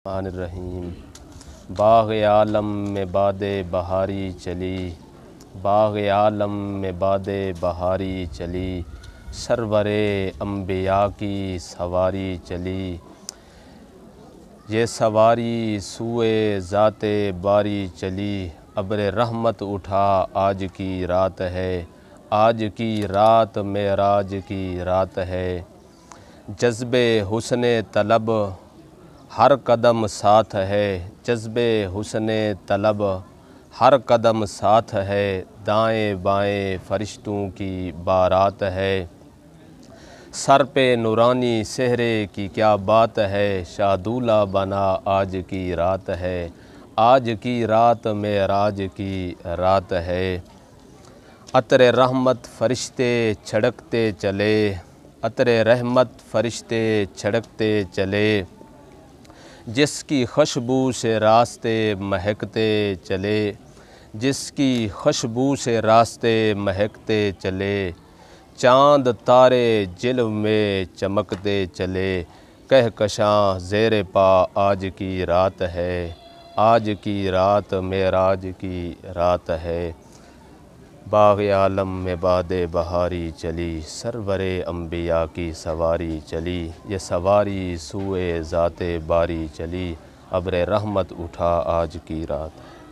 الرحمن الرحیم۔ باغ عالم میں باد بہاری چلی، باغ عالم میں باد بہاری چلی، سرور انبیاء کی سواری چلی، یہ سواری سوئے ذات باری چلی، ابر رحمت اٹھا آج کی رات ہے، آج کی رات معراج کی رات ہے، جذب حسن طلب ہر قدم ساتھ ہے، جذب حسن طلب ہر قدم ساتھ ہے، دائیں بائیں فرشتوں کی بارات ہے، سر پہ نورانی سہرے کی کیا بات ہے، شاہ دولہ بنا آج کی رات ہے، آج کی رات معراج کی رات ہے، عطر رحمت فرشتے چھڑکتے چلے، عطر رحمت فرشتے چھڑکتے چلے، جس کی خوشبو سے راستے مہکتے چلے، جس کی خوشبو سے راستے مہکتے چلے، چاند تارے جلو میں چمکتے چلے، کہکشاں زیر پا آج کی رات ہے، آج کی رات معراج کی رات ہے، باغ عالم میں باد بہاری چلی، سرور انبیاء کی سواری چلی، یہ سواری سوئے ذات باری چلی، ابر رحمت اٹھا آج کی رات ہے۔